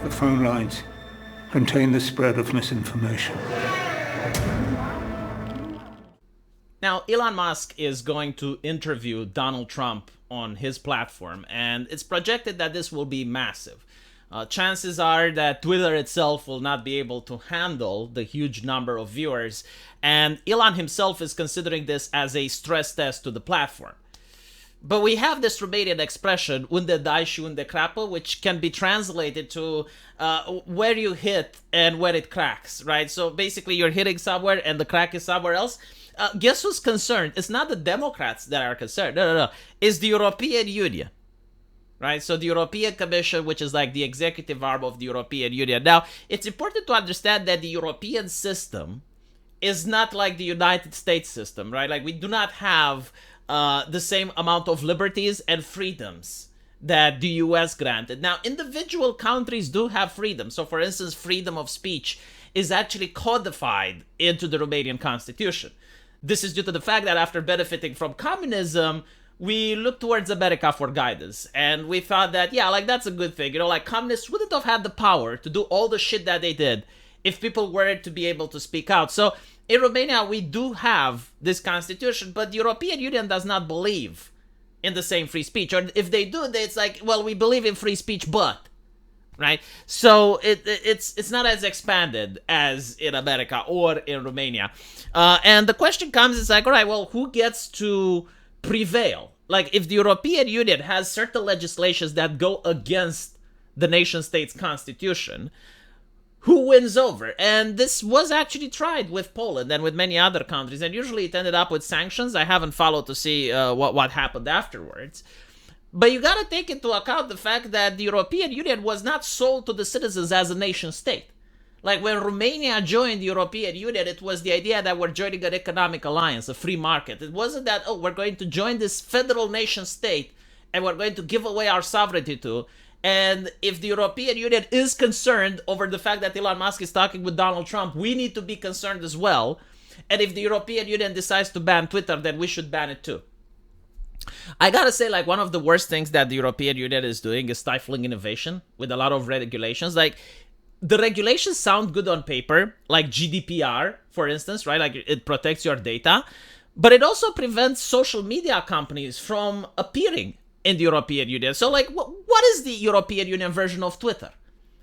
the phone lines contain the spread of misinformation. Now, Elon Musk is going to interview Donald Trump on his platform, and it's projected that this will be massive. Chances are that Twitter itself will not be able to handle the huge number of viewers, and Elon himself is considering this as a stress test to the platform. But we have this Romanian expression, unde dai și unde crapă, which can be translated to where you hit and where it cracks, right? So basically you're hitting somewhere and the crack is somewhere else. Guess who's concerned? It's not the Democrats that are concerned. No. It's the European Union, right? So the European Commission, which is like the executive arm of the European Union. Now, it's important to understand that the European system is not like the United States system, right? Like we do not have the same amount of liberties and freedoms that the US granted. Now, individual countries do have freedom. So, for instance, freedom of speech is actually codified into the Romanian constitution. This is due to the fact that after benefiting from communism, we looked towards America for guidance. And we thought that, yeah, like that's a good thing. You know, like communists wouldn't have had the power to do all the shit that they did if people were to be able to speak out. So in Romania, we do have this constitution, but the European Union does not believe in the same free speech. Or if they do, it's like, well, we believe in free speech, but, right? So it's not as expanded as in America or in Romania. And the question comes, it's like, all right, well, who gets to prevail? Like, if the European Union has certain legislations that go against the nation-state's constitution, who wins over? And this was actually tried with Poland and with many other countries, and usually it ended up with sanctions. I haven't followed to see what happened afterwards. But you gotta take into account the fact that the European Union was not sold to the citizens as a nation state. Like when Romania joined the European Union, it was the idea that we're joining an economic alliance, a free market. It wasn't that, oh, we're going to join this federal nation state and we're going to give away our sovereignty to. And if the European Union is concerned over the fact that Elon Musk is talking with Donald Trump, we need to be concerned as well. And if the European Union decides to ban Twitter, then we should ban it too. I gotta say, like, one of the worst things that the European Union is doing is stifling innovation with a lot of regulations. Like, the regulations sound good on paper, like GDPR, for instance, right? Like, it protects your data. But it also prevents social media companies from appearing in the European Union. So, like, what is the European Union version of Twitter?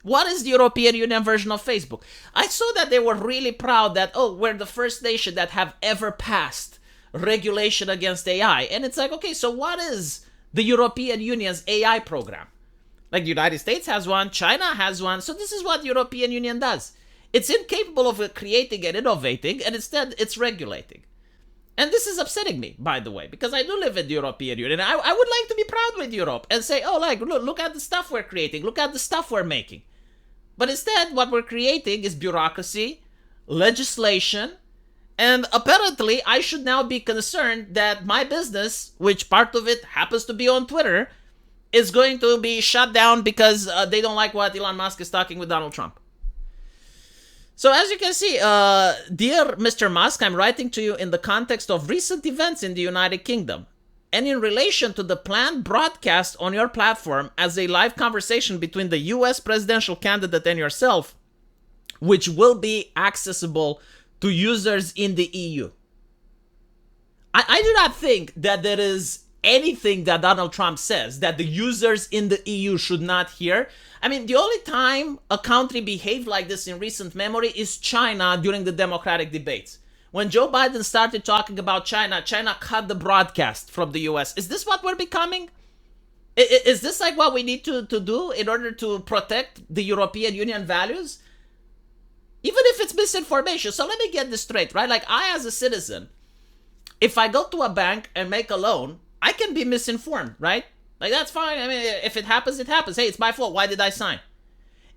What is the European Union version of Facebook? I saw that they were really proud that, oh, we're the first nation that have ever passed regulation against AI. And it's like, okay, so what is the European Union's AI program? Like, the United States has one, China has one. So this is what the European Union does. It's incapable of creating and innovating, and instead it's regulating. And this is upsetting me, by the way, because I do live in the European Union. I would like to be proud with Europe and say, oh, like, look at the stuff we're creating. Look at the stuff we're making. But instead, what we're creating is bureaucracy, legislation, and apparently I should now be concerned that my business, which part of it happens to be on Twitter, is going to be shut down because they don't like what Elon Musk is talking with Donald Trump. So as you can see, dear Mr. Musk, I'm writing to you in the context of recent events in the United Kingdom and in relation to the planned broadcast on your platform as a live conversation between the US presidential candidate and yourself, which will be accessible to users in the EU. I do not think that there is anything that Donald Trump says that the users in the EU should not hear. I mean, the only time a country behaved like this in recent memory is China during the Democratic debates. When Joe Biden started talking about China, China cut the broadcast from the US. Is this what we're becoming? Is this like what we need to do in order to protect the European Union values? Even if it's misinformation. So let me get this straight, right? Like, I as a citizen, if I go to a bank and make a loan, I can be misinformed, right? Like, that's fine. I mean, if it happens, it happens. Hey, it's my fault. Why did I sign?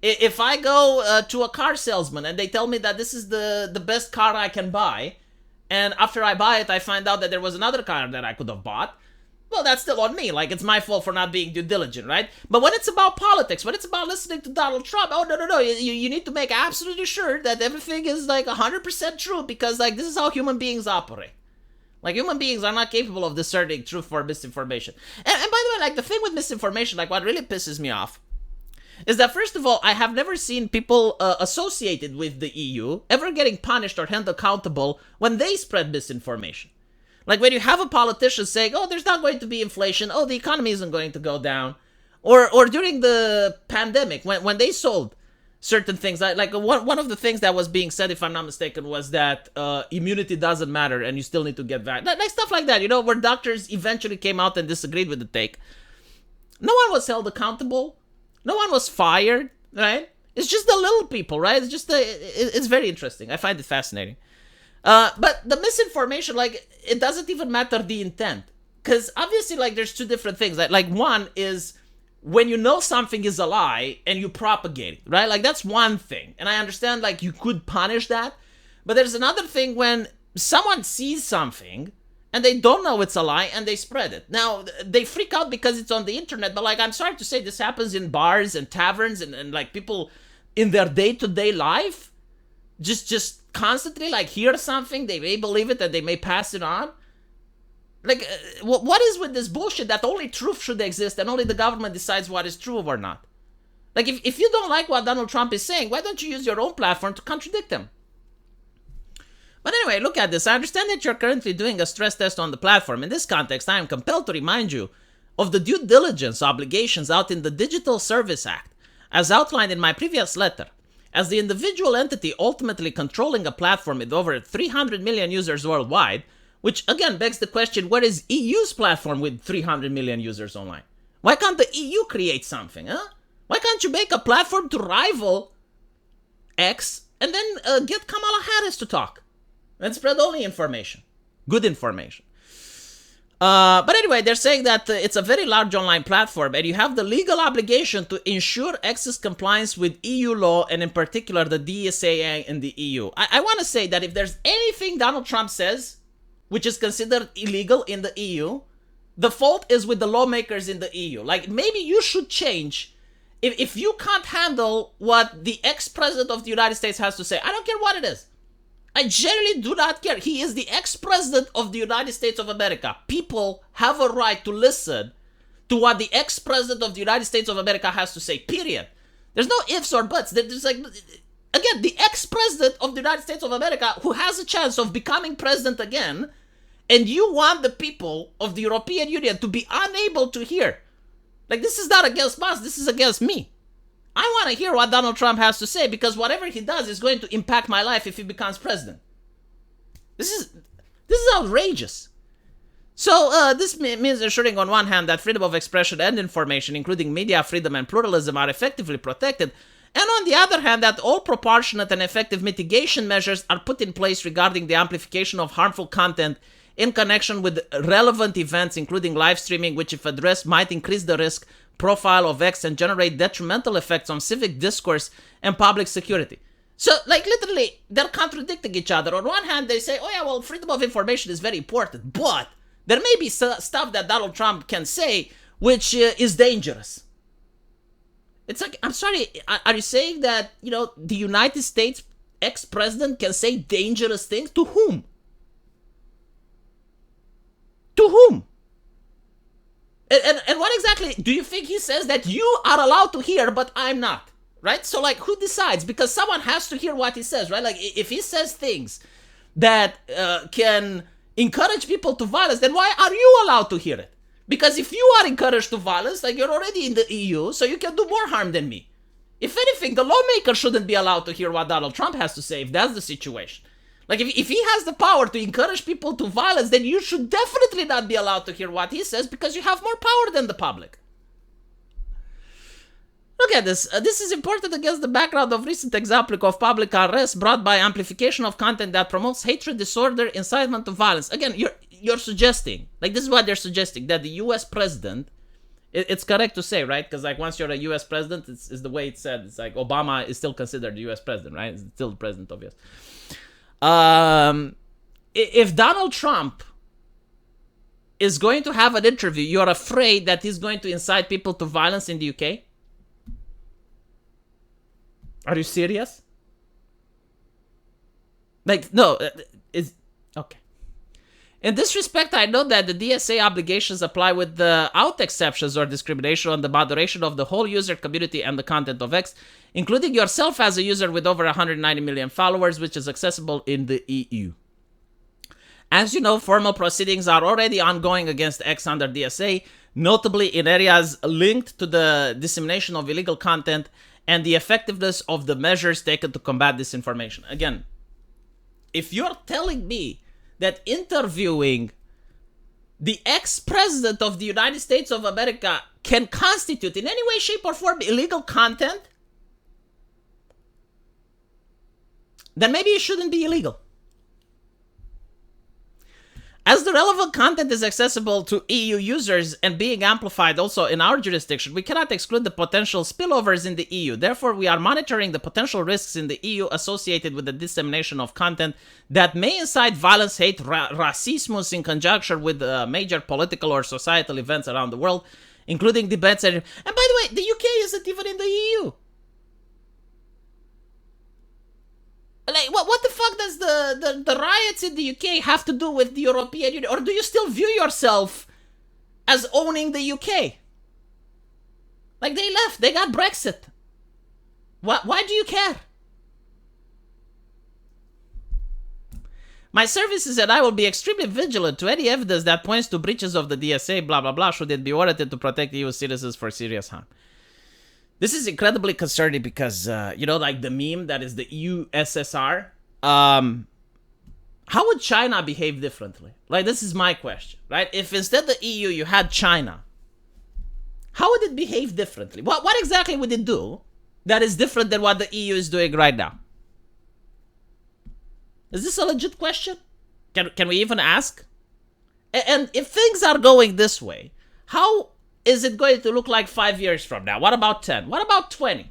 If I go to a car salesman and they tell me that this is the best car I can buy, and after I buy it, I find out that there was another car that I could have bought, well, that's still on me. Like, it's my fault for not being due diligent, right? But when it's about politics, when it's about listening to Donald Trump, oh, no. You need to make absolutely sure that everything is, like, 100% true because, like, this is how human beings operate. Like, human beings are not capable of discerning truth or misinformation. And by the way, like, the thing with misinformation, like, what really pisses me off is that, first of all, I have never seen people associated with the EU ever getting punished or held accountable when they spread misinformation. Like when you have a politician saying, oh, there's not going to be inflation, oh, the economy isn't going to go down, or during the pandemic, when they sold certain things, like one of the things that was being said, if I'm not mistaken, was that immunity doesn't matter and you still need to get vaccinated. Like stuff like that, where doctors eventually came out and disagreed with the take. No one was held accountable. No one was fired, right? It's just the little people, right? It's just it's very interesting. I find it fascinating. But the misinformation, like, it doesn't even matter the intent. Because obviously, like, there's two different things. Like one is when you know something is a lie and you propagate it, right? Like, that's one thing. And I understand, like, you could punish that. But there's another thing when someone sees something and they don't know it's a lie and they spread it. Now, they freak out because it's on the internet. But, like, I'm sorry to say, this happens in bars and taverns and like, people in their day-to-day life just constantly, like, hear something, they may believe it, and they may pass it on. Like, what is with this bullshit that only truth should exist and only the government decides what is true or not? Like, if you don't like what Donald Trump is saying, why don't you use your own platform to contradict him? But anyway, look at this. I understand that you're currently doing a stress test on the platform. In this context, I am compelled to remind you of the due diligence obligations out in the Digital Service Act, as outlined in my previous letter. As the individual entity ultimately controlling a platform with over 300 million users worldwide, which again begs the question, where is EU's platform with 300 million users online? Why can't the EU create something, huh? Why can't you make a platform to rival X and then get Kamala Harris to talk and spread only information, good information? But anyway, they're saying that it's a very large online platform and you have the legal obligation to ensure X's compliance with EU law and in particular the DSA in the EU. I want to say that if there's anything Donald Trump says which is considered illegal in the EU, the fault is with the lawmakers in the EU. Like, maybe you should change. If you can't handle what the ex-president of the United States has to say, I don't care what it is. I generally do not care. He is the ex-president of the United States of America. People have a right to listen to what the ex-president of the United States of America has to say, period. There's no ifs or buts. There's like, again, the ex-president of the United States of America who has a chance of becoming president again, and you want the people of the European Union to be unable to hear. Like, this is not against us, this is against me. I want to hear what Donald Trump has to say because whatever he does is going to impact my life if he becomes president. This is outrageous. So this means ensuring on one hand that freedom of expression and information, including media freedom and pluralism, are effectively protected, and on the other hand that all proportionate and effective mitigation measures are put in place regarding the amplification of harmful content in connection with relevant events, including live streaming, which if addressed might increase the risk profile of X and generate detrimental effects on civic discourse and public security. So, like, literally, they're contradicting each other. On one hand, they say, oh yeah, well, freedom of information is very important, but there may be stuff that Donald Trump can say which is dangerous. It's like, I'm sorry, are you saying that, the United States ex-president can say dangerous things? To whom? To whom? And what exactly do you think he says that you are allowed to hear, but I'm not? Right? So, like, who decides? Because someone has to hear what he says, right? Like, if he says things that can encourage people to violence, then why are you allowed to hear it? Because if you are encouraged to violence, like, you're already in the EU, so you can do more harm than me. If anything, the lawmaker shouldn't be allowed to hear what Donald Trump has to say, if that's the situation. Like, if he has the power to encourage people to violence, then you should definitely not be allowed to hear what he says because you have more power than the public. Look at this. This is important against the background of recent example of public arrest brought by amplification of content that promotes hatred, disorder, incitement to violence. Again, you're suggesting, like, this is what they're suggesting, that the U.S. president, it's correct to say, right? Because, like, once you're a U.S. president, it's the way it's said. It's like Obama is still considered the U.S. president, right? It's still the president of U.S. If Donald Trump is going to have an interview, you're afraid that he's going to incite people to violence in the UK? Are you serious? Like, no, it's okay. In this respect, I note that the DSA obligations apply without exceptions or discrimination on the moderation of the whole user community and the content of X, including yourself as a user with over 190 million followers, which is accessible in the EU. As you know, formal proceedings are already ongoing against X under DSA, notably in areas linked to the dissemination of illegal content and the effectiveness of the measures taken to combat disinformation. Again, if you're telling me that interviewing the ex-president of the United States of America can constitute in any way, shape, or form illegal content, then maybe it shouldn't be illegal. As the relevant content is accessible to EU users and being amplified also in our jurisdiction, we cannot exclude the potential spillovers in the EU. Therefore, we are monitoring the potential risks in the EU associated with the dissemination of content that may incite violence, hate, racism in conjunction with major political or societal events around the world, including debates. And by the way, the UK isn't even in the EU. Like, what the fuck does the riots in the UK have to do with the European Union? Or do you still view yourself as owning the UK? Like, they left. They got Brexit. Why do you care? My services and I will be extremely vigilant to any evidence that points to breaches of the DSA, blah, blah, blah, should it be warranted to protect EU citizens for serious harm. This is incredibly concerning because, like the meme that is the USSR, how would China behave differently? Like, this is my question, right? If instead the EU you had China, how would it behave differently? What exactly would it do that is different than what the EU is doing right now? Is this a legit question? Can we even ask? And if things are going this way, how is it going to look like 5 years from now? What about 10? What about 20?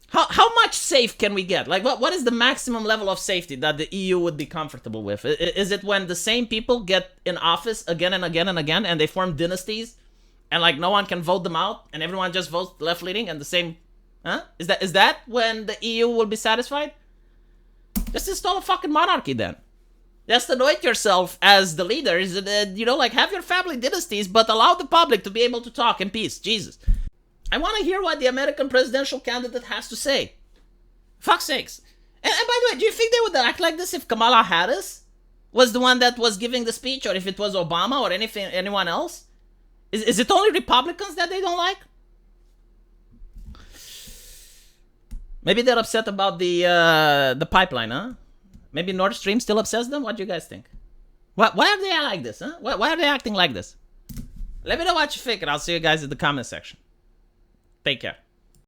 How much safe can we get? Like, what is the maximum level of safety that the EU would be comfortable with? Is it when the same people get in office again and again and again and they form dynasties and like no one can vote them out and everyone just votes left-leaning and the same? Huh? Is that when the EU will be satisfied? Just install a fucking monarchy then. Just anoint yourself as the leaders and have your family dynasties, but allow the public to be able to talk in peace. Jesus. I want to hear what the American presidential candidate has to say. Fuck's sakes. And by the way, do you think they would act like this if Kamala Harris was the one that was giving the speech, or if it was Obama or anyone else? Is it only Republicans that they don't like? Maybe they're upset about the pipeline, huh? Maybe Nord Stream still upsets them? What do you guys think? Why are they like this, huh? Why are they acting like this? Let me know what you think, and I'll see you guys in the comment section. Take care.